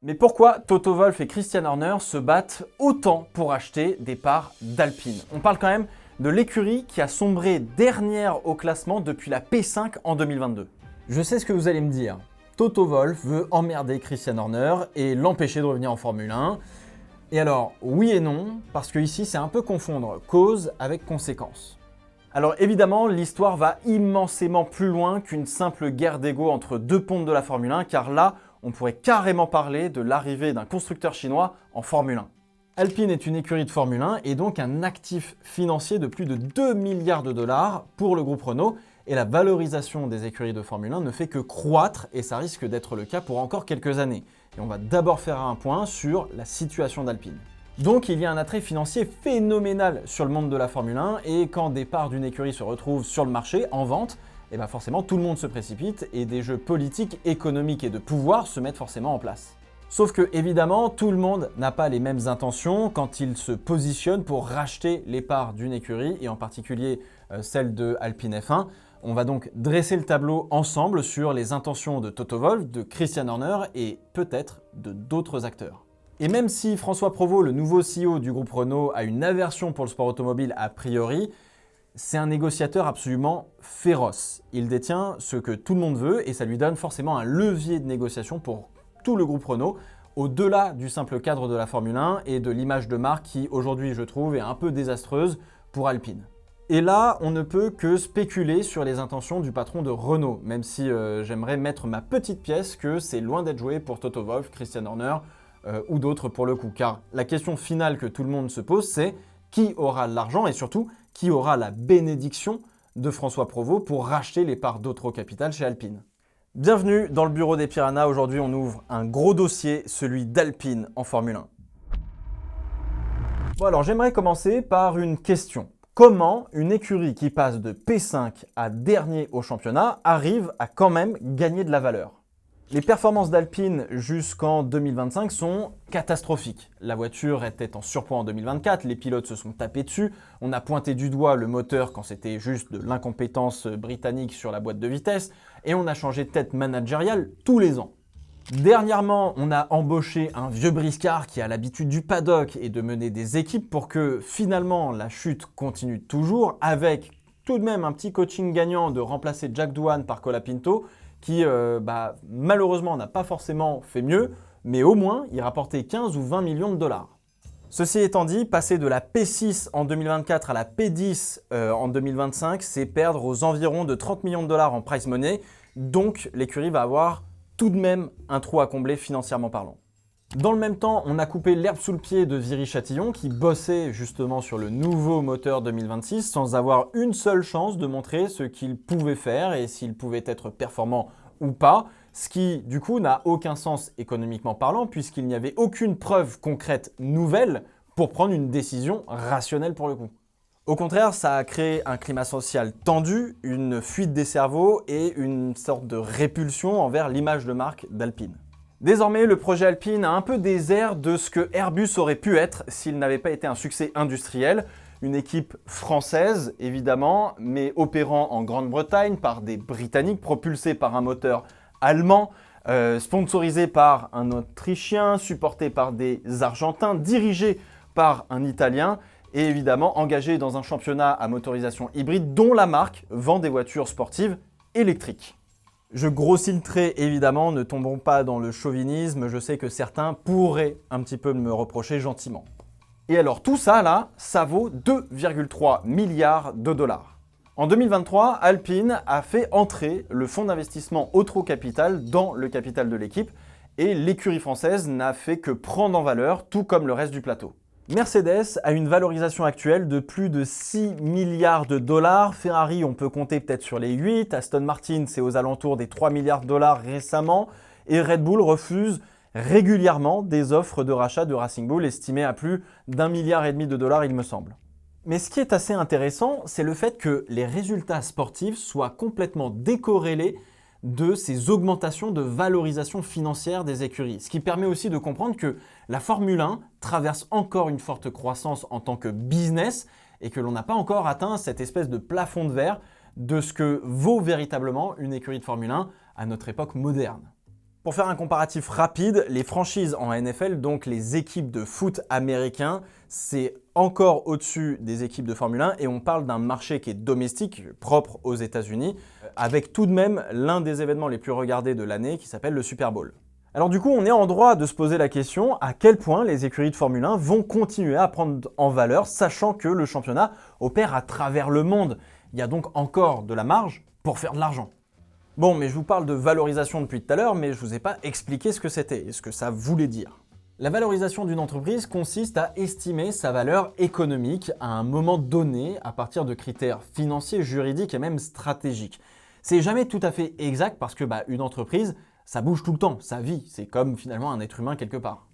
Mais pourquoi Toto Wolff et Christian Horner se battent autant pour acheter des parts d'Alpine? On parle quand même de l'écurie qui a sombré dernière au classement depuis la P5 en 2022. Je sais ce que vous allez me dire. Toto Wolff veut emmerder Christian Horner et l'empêcher de revenir en Formule 1. Et alors, oui et non, parce que ici c'est un peu confondre cause avec conséquence. Alors évidemment, l'histoire va immensément plus loin qu'une simple guerre d'ego entre deux pontes de la Formule 1, car là, on pourrait carrément parler de l'arrivée d'un constructeur chinois en Formule 1. Alpine est une écurie de Formule 1 et donc un actif financier de plus de 2 milliards de dollars pour le groupe Renault, et la valorisation des écuries de Formule 1 ne fait que croître et ça risque d'être le cas pour encore quelques années. Et on va d'abord faire un point sur la situation d'Alpine. Donc il y a un attrait financier phénoménal sur le monde de la Formule 1 et quand des parts d'une écurie se retrouvent sur le marché, en vente, et bien forcément tout le monde se précipite et des jeux politiques, économiques et de pouvoir se mettent forcément en place. Sauf que évidemment, tout le monde n'a pas les mêmes intentions quand il se positionne pour racheter les parts d'une écurie et en particulier celle de Alpine F1. On va donc dresser le tableau ensemble sur les intentions de Toto Wolff, de Christian Horner et peut-être de d'autres acteurs. Et même si François Provost, le nouveau CEO du groupe Renault, a une aversion pour le sport automobile a priori, c'est un négociateur absolument féroce. Il détient ce que tout le monde veut et ça lui donne forcément un levier de négociation pour tout le groupe Renault, au-delà du simple cadre de la Formule 1 et de l'image de marque qui, aujourd'hui, je trouve, est un peu désastreuse pour Alpine. Et là, on ne peut que spéculer sur les intentions du patron de Renault, même si j'aimerais mettre ma petite pièce que c'est loin d'être joué pour Toto Wolff, Christian Horner ou d'autres pour le coup. Car la question finale que tout le monde se pose, c'est qui aura l'argent et surtout qui aura la bénédiction de François Provost pour racheter les parts d'Otro Capital chez Alpine. Bienvenue dans le bureau des Piranhas. Aujourd'hui, on ouvre un gros dossier, celui d'Alpine en Formule 1. Bon alors, j'aimerais commencer par une question. Comment une écurie qui passe de P5 à dernier au championnat arrive à quand même gagner de la valeur? Les performances d'Alpine jusqu'en 2025 sont catastrophiques. La voiture était en surpoids en 2024, les pilotes se sont tapés dessus, on a pointé du doigt le moteur quand c'était juste de l'incompétence britannique sur la boîte de vitesse, et on a changé de tête managériale tous les ans. Dernièrement, on a embauché un vieux briscard qui a l'habitude du paddock et de mener des équipes pour que finalement la chute continue toujours, avec tout de même un petit coaching gagnant de remplacer Jack Doohan par Colapinto, qui malheureusement n'a pas forcément fait mieux, mais au moins il rapportait 15 ou 20 millions de dollars. Ceci étant dit, passer de la P6 en 2024 à la P10 en 2025, c'est perdre aux environs de 30 millions de dollars en prize money, donc l'écurie va avoir tout de même un trou à combler financièrement parlant. Dans le même temps, on a coupé l'herbe sous le pied de Viry-Châtillon qui bossait justement sur le nouveau moteur 2026 sans avoir une seule chance de montrer ce qu'il pouvait faire et s'il pouvait être performant ou pas, ce qui du coup n'a aucun sens économiquement parlant puisqu'il n'y avait aucune preuve concrète nouvelle pour prendre une décision rationnelle pour le coup. Au contraire, ça a créé un climat social tendu, une fuite des cerveaux et une sorte de répulsion envers l'image de marque d'Alpine. Désormais, le projet Alpine a un peu des airs de ce que Airbus aurait pu être s'il n'avait pas été un succès industriel. Une équipe française, évidemment, mais opérant en Grande-Bretagne par des Britanniques, propulsée par un moteur allemand, sponsorisé par un Autrichien, supporté par des Argentins, dirigé par un Italien et évidemment engagé dans un championnat à motorisation hybride dont la marque vend des voitures sportives électriques. Je grossis le trait évidemment, ne tombons pas dans le chauvinisme, je sais que certains pourraient un petit peu me reprocher gentiment. Et alors tout ça là, ça vaut 2,3 milliards de dollars. En 2023, Alpine a fait entrer le fonds d'investissement Otro Capital dans le capital de l'équipe et l'écurie française n'a fait que prendre en valeur, tout comme le reste du plateau. Mercedes a une valorisation actuelle de plus de 6 milliards de dollars. Ferrari, on peut compter peut-être sur les 8. Aston Martin, c'est aux alentours des 3 milliards de dollars récemment. Et Red Bull refuse régulièrement des offres de rachat de Racing Bull estimées à plus d'1,5 milliard de dollars, il me semble. Mais ce qui est assez intéressant, c'est le fait que les résultats sportifs soient complètement décorrélés de ces augmentations de valorisation financière des écuries. Ce qui permet aussi de comprendre que la Formule 1 traverse encore une forte croissance en tant que business et que l'on n'a pas encore atteint cette espèce de plafond de verre de ce que vaut véritablement une écurie de Formule 1 à notre époque moderne. Pour faire un comparatif rapide, les franchises en NFL, donc les équipes de foot américains, c'est encore au-dessus des équipes de Formule 1 et on parle d'un marché qui est domestique, propre aux États-Unis, avec tout de même l'un des événements les plus regardés de l'année qui s'appelle le Super Bowl. Alors du coup, on est en droit de se poser la question à quel point les écuries de Formule 1 vont continuer à prendre en valeur, sachant que le championnat opère à travers le monde. Il y a donc encore de la marge pour faire de l'argent. Bon, mais je vous parle de valorisation depuis tout à l'heure, mais je vous ai pas expliqué ce que c'était et ce que ça voulait dire. La valorisation d'une entreprise consiste à estimer sa valeur économique à un moment donné à partir de critères financiers, juridiques et même stratégiques. C'est jamais tout à fait exact parce que une entreprise, ça bouge tout le temps, ça vit, c'est comme finalement un être humain quelque part.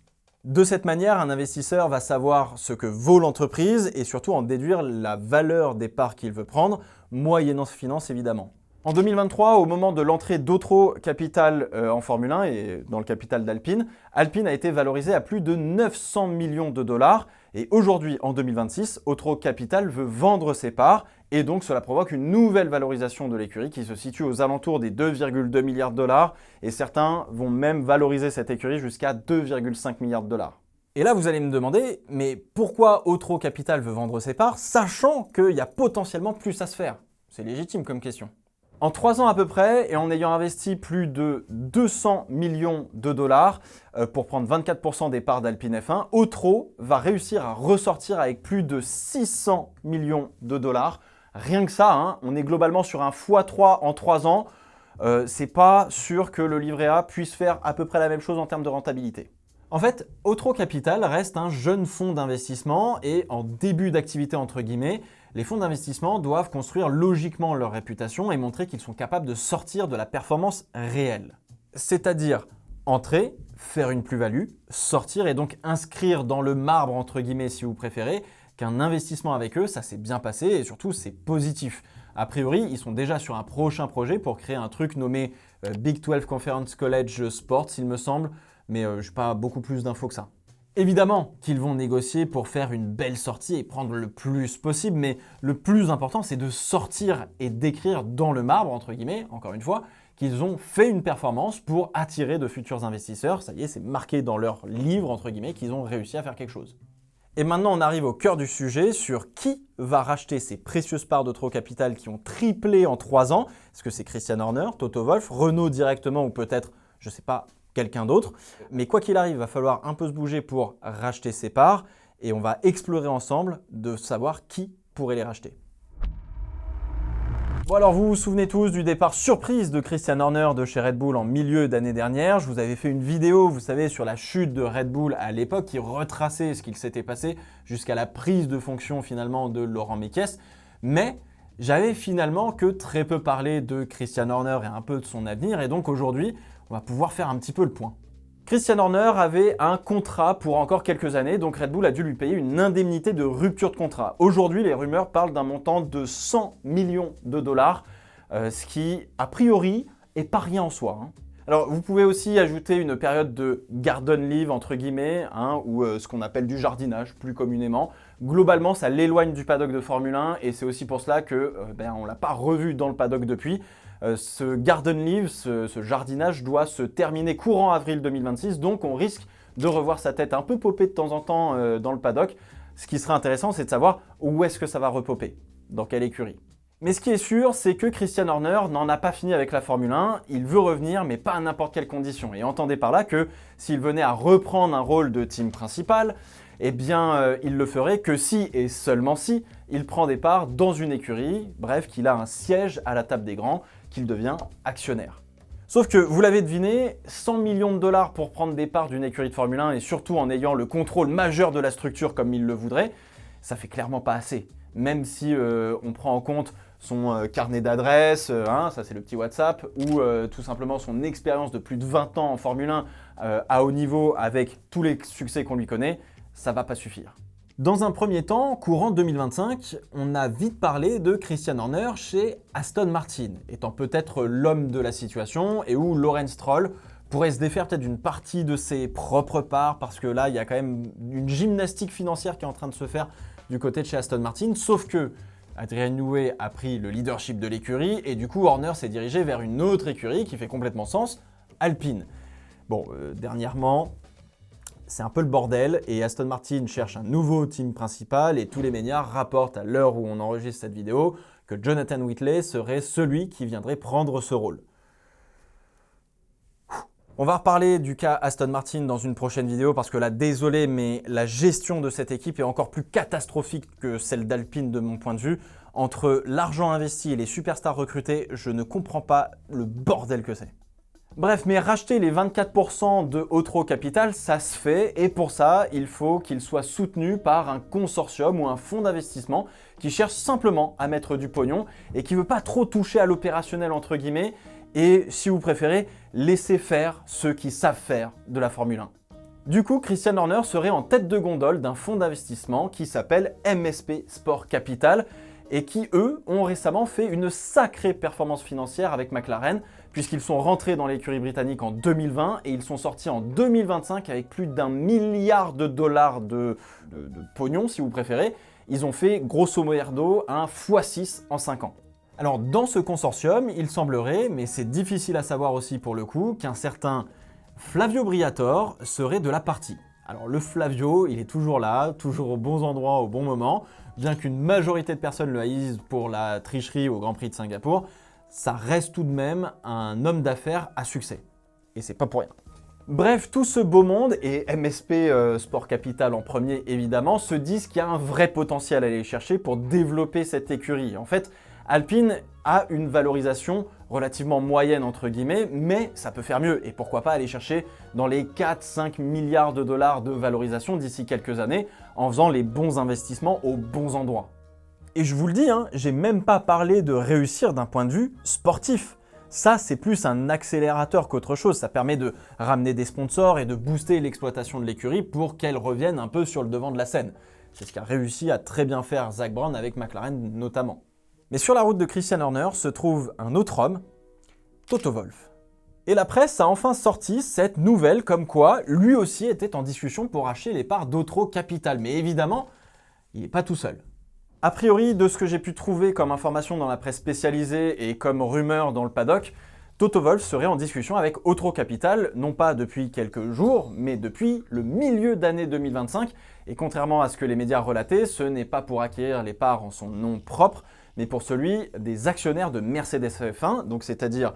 De cette manière, un investisseur va savoir ce que vaut l'entreprise et surtout en déduire la valeur des parts qu'il veut prendre, moyennant finance évidemment. En 2023, au moment de l'entrée d'Otro Capital en Formule 1 et dans le capital d'Alpine, Alpine a été valorisé à plus de 900 millions de dollars. Et aujourd'hui, en 2026, Otro Capital veut vendre ses parts et donc cela provoque une nouvelle valorisation de l'écurie qui se situe aux alentours des 2,2 milliards de dollars et certains vont même valoriser cette écurie jusqu'à 2,5 milliards de dollars. Et là, vous allez me demander, mais pourquoi Otro Capital veut vendre ses parts, sachant qu'il y a potentiellement plus à se faire? C'est légitime comme question. En 3 ans à peu près, et en ayant investi plus de 200 millions de dollars pour prendre 24% des parts d'Alpine F1, Otro va réussir à ressortir avec plus de 600 millions de dollars. Rien que ça, on est globalement sur un x3 en 3 ans. C'est pas sûr que le livret A puisse faire à peu près la même chose en termes de rentabilité. En fait, Otro Capital reste un jeune fonds d'investissement et en début d'activité entre guillemets, les fonds d'investissement doivent construire logiquement leur réputation et montrer qu'ils sont capables de sortir de la performance réelle. C'est-à-dire entrer, faire une plus-value, sortir et donc inscrire dans le marbre entre guillemets si vous préférez qu'un investissement avec eux, ça s'est bien passé et surtout c'est positif. A priori, ils sont déjà sur un prochain projet pour créer un truc nommé Big 12 Conference College Sports, il me semble, mais je n'ai pas beaucoup plus d'infos que ça. Évidemment qu'ils vont négocier pour faire une belle sortie et prendre le plus possible, mais le plus important, c'est de sortir et d'écrire dans le marbre, entre guillemets, encore une fois, qu'ils ont fait une performance pour attirer de futurs investisseurs. Ça y est, c'est marqué dans leur livre, entre guillemets, qu'ils ont réussi à faire quelque chose. Et maintenant, on arrive au cœur du sujet sur qui va racheter ces précieuses parts d'Otro Capital qui ont triplé en 3 ans. Est-ce que c'est Christian Horner, Toto Wolff, Renault directement ou peut-être, je ne sais pas, quelqu'un d'autre. Mais quoi qu'il arrive, il va falloir un peu se bouger pour racheter ses parts et on va explorer ensemble de savoir qui pourrait les racheter. Bon alors vous vous souvenez tous du départ surprise de Christian Horner de chez Red Bull en milieu d'année dernière. Je vous avais fait une vidéo, vous savez, sur la chute de Red Bull à l'époque qui retraçait ce qu'il s'était passé jusqu'à la prise de fonction finalement de Laurent Mekies. Mais j'avais finalement que très peu parlé de Christian Horner et un peu de son avenir et donc aujourd'hui, on va pouvoir faire un petit peu le point. Christian Horner avait un contrat pour encore quelques années, donc Red Bull a dû lui payer une indemnité de rupture de contrat. Aujourd'hui, les rumeurs parlent d'un montant de 100 millions de dollars, ce qui, a priori, est pas rien en soi. Alors, vous pouvez aussi ajouter une période de garden leave, entre guillemets, ou ce qu'on appelle du jardinage, plus communément. Globalement, ça l'éloigne du paddock de Formule 1 et c'est aussi pour cela qu'on ne l'a pas revu dans le paddock depuis. Ce garden leave, ce jardinage doit se terminer courant avril 2026, donc on risque de revoir sa tête un peu popper de temps en temps dans le paddock. Ce qui serait intéressant, c'est de savoir où est-ce que ça va repopper, dans quelle écurie. Mais ce qui est sûr, c'est que Christian Horner n'en a pas fini avec la Formule 1, il veut revenir, mais pas à n'importe quelle condition. Et entendez par là que s'il venait à reprendre un rôle de team principal, eh bien, il le ferait que si, et seulement si, il prend des parts dans une écurie, bref, qu'il a un siège à la table des grands, qu'il devient actionnaire. Sauf que, vous l'avez deviné, 100 millions de dollars pour prendre des parts d'une écurie de Formule 1 et surtout en ayant le contrôle majeur de la structure comme il le voudrait, ça fait clairement pas assez. Même si on prend en compte son carnet d'adresses, ça c'est le petit WhatsApp, ou tout simplement son expérience de plus de 20 ans en Formule 1 à haut niveau avec tous les succès qu'on lui connaît, ça va pas suffire. Dans un premier temps, courant 2025, on a vite parlé de Christian Horner chez Aston Martin, étant peut-être l'homme de la situation et où Lawrence Stroll pourrait se défaire peut-être d'une partie de ses propres parts parce que là, il y a quand même une gymnastique financière qui est en train de se faire du côté de chez Aston Martin, sauf que Adrian Newey a pris le leadership de l'écurie et du coup Horner s'est dirigé vers une autre écurie qui fait complètement sens, Alpine. Bon, dernièrement, c'est un peu le bordel et Aston Martin cherche un nouveau team principal et tous les médias rapportent à l'heure où on enregistre cette vidéo que Jonathan Whitley serait celui qui viendrait prendre ce rôle. On va reparler du cas Aston Martin dans une prochaine vidéo parce que là, désolé, mais la gestion de cette équipe est encore plus catastrophique que celle d'Alpine de mon point de vue. Entre l'argent investi et les superstars recrutés, je ne comprends pas le bordel que c'est. Bref, mais racheter les 24% de Otro Capital, ça se fait et pour ça, il faut qu'il soit soutenu par un consortium ou un fonds d'investissement qui cherche simplement à mettre du pognon et qui ne veut pas trop toucher à l'opérationnel entre guillemets et, si vous préférez, laisser faire ceux qui savent faire de la Formule 1. Du coup, Christian Horner serait en tête de gondole d'un fonds d'investissement qui s'appelle MSP Sport Capital et qui, eux, ont récemment fait une sacrée performance financière avec McLaren, puisqu'ils sont rentrés dans l'écurie britannique en 2020 et ils sont sortis en 2025 avec plus d'1 milliard de dollars de pognon, si vous préférez. Ils ont fait grosso modo un x6 en 5 ans. Alors dans ce consortium, il semblerait, mais c'est difficile à savoir aussi pour le coup, qu'un certain Flavio Briatore serait de la partie. Alors le Flavio, il est toujours là, toujours aux bons endroits, au bon moment, bien qu'une majorité de personnes le haïssent pour la tricherie au Grand Prix de Singapour, ça reste tout de même un homme d'affaires à succès. Et c'est pas pour rien. Bref, tout ce beau monde, et MSP Sport Capital en premier évidemment, se disent qu'il y a un vrai potentiel à aller chercher pour développer cette écurie. En fait, Alpine a une valorisation relativement moyenne entre guillemets, mais ça peut faire mieux. Et pourquoi pas aller chercher dans les 4-5 milliards de dollars de valorisation d'ici quelques années en faisant les bons investissements aux bons endroits. Et je vous le dis, j'ai même pas parlé de réussir d'un point de vue sportif. Ça, c'est plus un accélérateur qu'autre chose. Ça permet de ramener des sponsors et de booster l'exploitation de l'écurie pour qu'elle revienne un peu sur le devant de la scène. C'est ce qu'a réussi à très bien faire Zak Brown avec McLaren notamment. Mais sur la route de Christian Horner se trouve un autre homme, Toto Wolff. Et la presse a enfin sorti cette nouvelle comme quoi lui aussi était en discussion pour acheter les parts d'Otro Capital. Mais évidemment, il n'est pas tout seul. A priori, de ce que j'ai pu trouver comme information dans la presse spécialisée et comme rumeur dans le paddock, Toto Wolff serait en discussion avec Otro Capital, non pas depuis quelques jours, mais depuis le milieu d'année 2025. Et contrairement à ce que les médias relataient, ce n'est pas pour acquérir les parts en son nom propre, mais pour celui des actionnaires de Mercedes F1, donc c'est-à-dire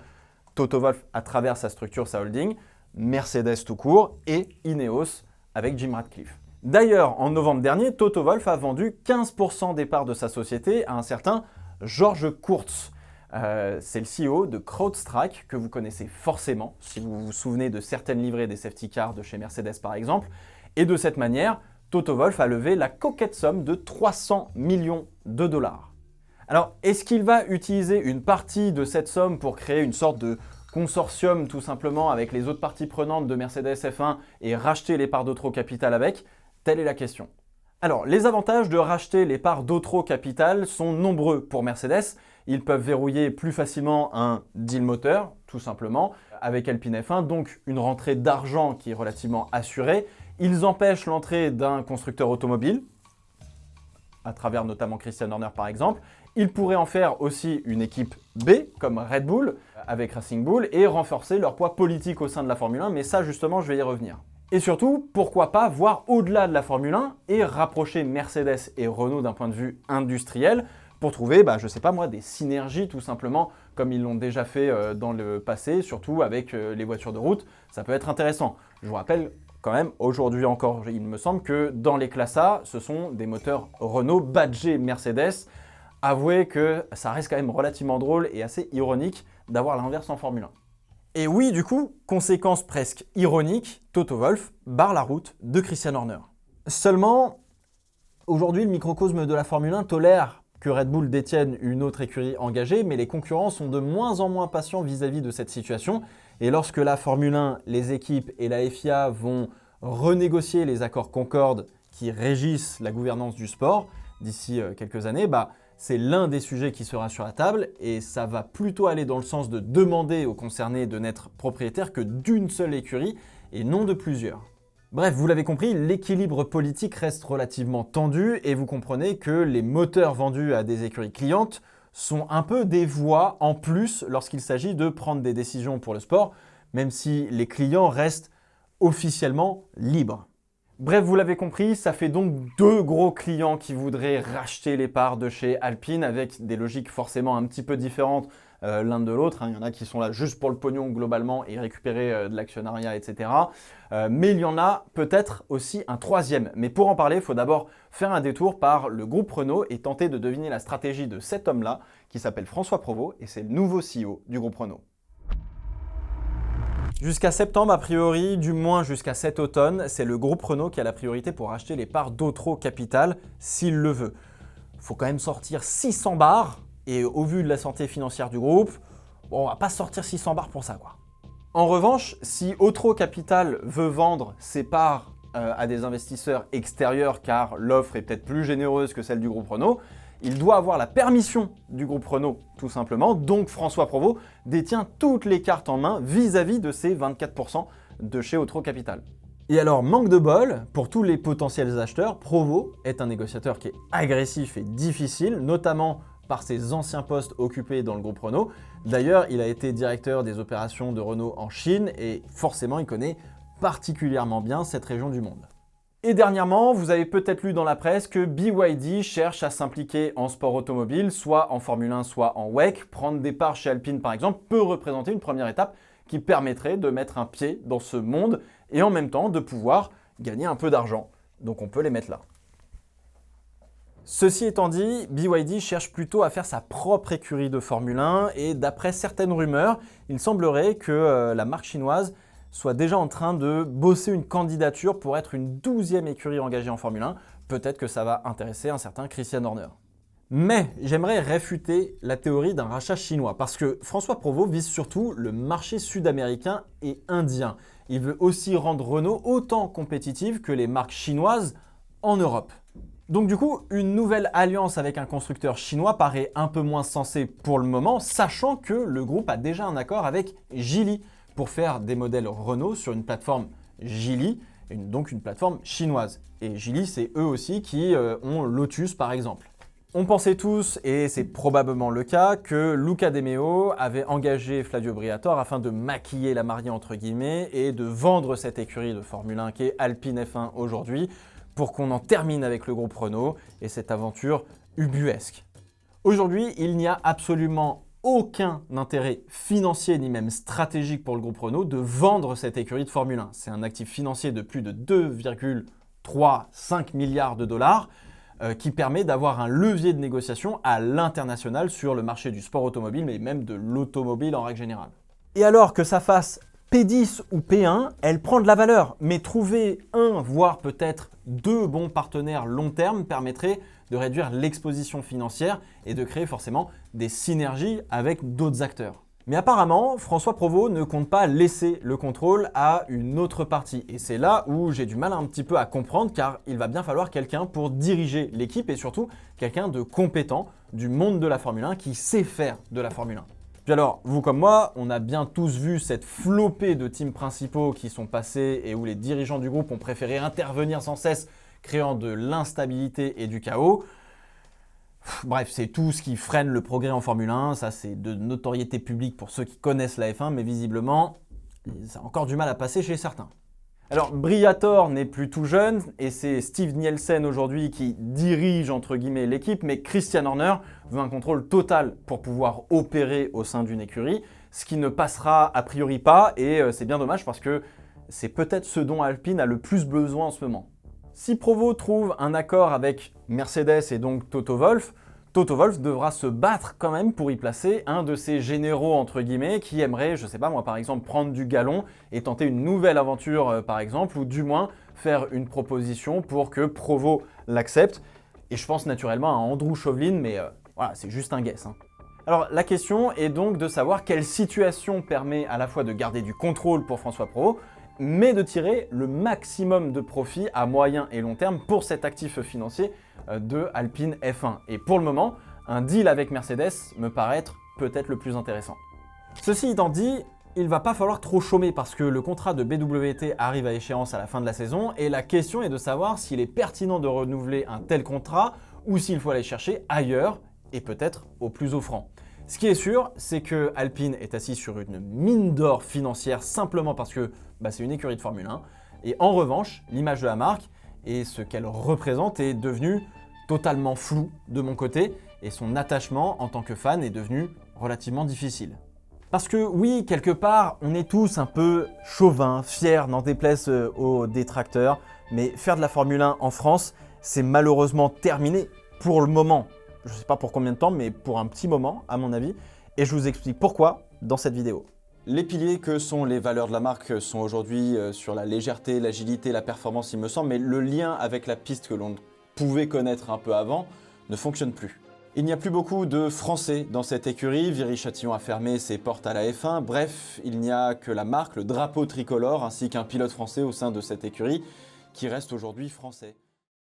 Toto Wolff à travers sa structure, sa holding, Mercedes tout court et Ineos avec Jim Ratcliffe. D'ailleurs, en novembre dernier, Toto Wolff a vendu 15% des parts de sa société à un certain George Kurtz. C'est le CEO de CrowdStrike, que vous connaissez forcément, si vous vous souvenez de certaines livrées des safety cars de chez Mercedes par exemple. Et de cette manière, Toto Wolff a levé la coquette somme de 300 millions de dollars. Alors, est-ce qu'il va utiliser une partie de cette somme pour créer une sorte de consortium tout simplement avec les autres parties prenantes de Mercedes F1 et racheter les parts d'Otro Capital avec ? Telle est la question. Alors, les avantages de racheter les parts d'Otro Capital sont nombreux pour Mercedes. Ils peuvent verrouiller plus facilement un deal moteur, tout simplement, avec Alpine F1, donc une rentrée d'argent qui est relativement assurée. Ils empêchent l'entrée d'un constructeur automobile, à travers notamment Christian Horner par exemple. Ils pourraient en faire aussi une équipe B, comme Red Bull, avec Racing Bull, et renforcer leur poids politique au sein de la Formule 1, mais ça justement, je vais y revenir. Et surtout, pourquoi pas voir au-delà de la Formule 1 et rapprocher Mercedes et Renault d'un point de vue industriel pour trouver, je sais pas moi, des synergies tout simplement, comme ils l'ont déjà fait dans le passé, surtout avec les voitures de route. Ça peut être intéressant. Je vous rappelle quand même, aujourd'hui encore, il me semble que dans les classes A, ce sont des moteurs Renault badgés Mercedes. Avouez que ça reste quand même relativement drôle et assez ironique d'avoir l'inverse en Formule 1. Et oui, du coup, conséquence presque ironique, Toto Wolff barre la route de Christian Horner. Seulement, aujourd'hui, le microcosme de la Formule 1 tolère que Red Bull détienne une autre écurie engagée, mais les concurrents sont de moins en moins patients vis-à-vis de cette situation. Et lorsque la Formule 1, les équipes et la FIA vont renégocier les accords Concorde qui régissent la gouvernance du sport d'ici quelques années, c'est l'un des sujets qui sera sur la table et ça va plutôt aller dans le sens de demander aux concernés de n'être propriétaires que d'une seule écurie et non de plusieurs. Bref, vous l'avez compris, l'équilibre politique reste relativement tendu et vous comprenez que les moteurs vendus à des écuries clientes sont un peu des voix en plus lorsqu'il s'agit de prendre des décisions pour le sport, même si les clients restent officiellement libres. Bref, vous l'avez compris, ça fait donc 2 gros clients qui voudraient racheter les parts de chez Alpine avec des logiques forcément un petit peu différentes l'un de l'autre. Il y en a qui sont là juste pour le pognon globalement et récupérer de l'actionnariat, etc. Mais il y en a peut-être aussi un 3e. Mais pour en parler, il faut d'abord faire un détour par le groupe Renault et tenter de deviner la stratégie de cet homme-là qui s'appelle François Provost et c'est le nouveau CEO du groupe Renault. Jusqu'à septembre, a priori, du moins jusqu'à cet automne, c'est le groupe Renault qui a la priorité pour acheter les parts d'Autro Capital s'il le veut. Il faut quand même sortir 600 bars et au vu de la santé financière du groupe, bon, on va pas sortir 600 bars pour ça, quoi. En revanche, si Autro Capital veut vendre ses parts à des investisseurs extérieurs car l'offre est peut-être plus généreuse que celle du groupe Renault, il doit avoir la permission du groupe Renault, tout simplement. Donc François Provost détient toutes les cartes en main vis-à-vis de ces 24% de chez Autro Capital. Et alors, manque de bol, pour tous les potentiels acheteurs, Provost est un négociateur qui est agressif et difficile, notamment par ses anciens postes occupés dans le groupe Renault. D'ailleurs, il a été directeur des opérations de Renault en Chine et forcément, il connaît particulièrement bien cette région du monde. Et dernièrement, vous avez peut-être lu dans la presse que BYD cherche à s'impliquer en sport automobile, soit en Formule 1, soit en WEC. Prendre des parts chez Alpine, par exemple, peut représenter une première étape qui permettrait de mettre un pied dans ce monde et en même temps de pouvoir gagner un peu d'argent. Donc on peut les mettre là. Ceci étant dit, BYD cherche plutôt à faire sa propre écurie de Formule 1 et d'après certaines rumeurs, il semblerait que la marque chinoise soit déjà en train de bosser une candidature pour être une 12e écurie engagée en Formule 1. Peut-être que ça va intéresser un certain Christian Horner. Mais j'aimerais réfuter la théorie d'un rachat chinois parce que François Provost vise surtout le marché sud-américain et indien. Il veut aussi rendre Renault autant compétitive que les marques chinoises en Europe. Donc du coup, une nouvelle alliance avec un constructeur chinois paraît un peu moins sensée pour le moment, sachant que le groupe a déjà un accord avec Geely pour faire des modèles Renault sur une plateforme Geely, donc une plateforme chinoise. Et Geely, c'est eux aussi qui ont Lotus par exemple. On pensait tous, et c'est probablement le cas, que Luca De Meo avait engagé Flavio Briatore afin de maquiller la mariée entre guillemets et de vendre cette écurie de Formule 1 qui est Alpine F1 aujourd'hui pour qu'on en termine avec le groupe Renault et cette aventure ubuesque. Aujourd'hui, il n'y a absolument aucun intérêt financier ni même stratégique pour le groupe Renault de vendre cette écurie de Formule 1. C'est un actif financier de plus de 2,35 milliards de dollars qui permet d'avoir un levier de négociation à l'international sur le marché du sport automobile, mais même de l'automobile en règle générale. Et alors que ça fasse P10 ou P1, elle prend de la valeur, mais trouver un, voire peut-être 2 bons partenaires long terme permettrait de réduire l'exposition financière et de créer forcément des synergies avec d'autres acteurs. Mais apparemment, François Provost ne compte pas laisser le contrôle à une autre partie. Et c'est là où j'ai du mal un petit peu à comprendre car il va bien falloir quelqu'un pour diriger l'équipe et surtout quelqu'un de compétent du monde de la Formule 1 qui sait faire de la Formule 1. Puis alors, vous comme moi, on a bien tous vu cette flopée de teams principaux qui sont passés et où les dirigeants du groupe ont préféré intervenir sans cesse, créant de l'instabilité et du chaos. Bref, c'est tout ce qui freine le progrès en Formule 1, ça c'est de notoriété publique pour ceux qui connaissent la F1, mais visiblement, ça a encore du mal à passer chez certains. Alors, Briatore n'est plus tout jeune et c'est Steve Nielsen aujourd'hui qui dirige entre guillemets l'équipe, mais Christian Horner veut un contrôle total pour pouvoir opérer au sein d'une écurie, ce qui ne passera a priori pas et c'est bien dommage parce que c'est peut-être ce dont Alpine a le plus besoin en ce moment. Si Provost trouve un accord avec Mercedes et donc Toto Wolff devra se battre quand même pour y placer un de ses généraux entre guillemets qui aimerait, je sais pas moi par exemple, prendre du galon et tenter une nouvelle aventure par exemple, ou du moins faire une proposition pour que Provost l'accepte. Et je pense naturellement à Andrew Chauvelin, mais voilà, c'est juste un guess. Alors la question est donc de savoir quelle situation permet à la fois de garder du contrôle pour François Provost, mais de tirer le maximum de profit à moyen et long terme pour cet actif financier de Alpine F1. Et pour le moment, un deal avec Mercedes me paraît être peut-être le plus intéressant. Ceci étant dit, il va pas falloir trop chômer parce que le contrat de BWT arrive à échéance à la fin de la saison et la question est de savoir s'il est pertinent de renouveler un tel contrat ou s'il faut aller chercher ailleurs et peut-être au plus offrant. Ce qui est sûr, c'est que Alpine est assis sur une mine d'or financière simplement parce que c'est une écurie de Formule 1. Et en revanche, l'image de la marque et ce qu'elle représente est devenu totalement flou de mon côté et son attachement en tant que fan est devenu relativement difficile. Parce que oui, quelque part, on est tous un peu chauvins, fiers, n'en déplaise aux détracteurs, mais faire de la Formule 1 en France, c'est malheureusement terminé pour le moment. Je ne sais pas pour combien de temps, mais pour un petit moment, à mon avis. Et je vous explique pourquoi dans cette vidéo. Les piliers que sont les valeurs de la marque sont aujourd'hui sur la légèreté, l'agilité, la performance, il me semble, mais le lien avec la piste que l'on pouvait connaître un peu avant ne fonctionne plus. Il n'y a plus beaucoup de Français dans cette écurie, Viry-Châtillon a fermé ses portes à la F1, bref, il n'y a que la marque, le drapeau tricolore, ainsi qu'un pilote français au sein de cette écurie qui reste aujourd'hui français.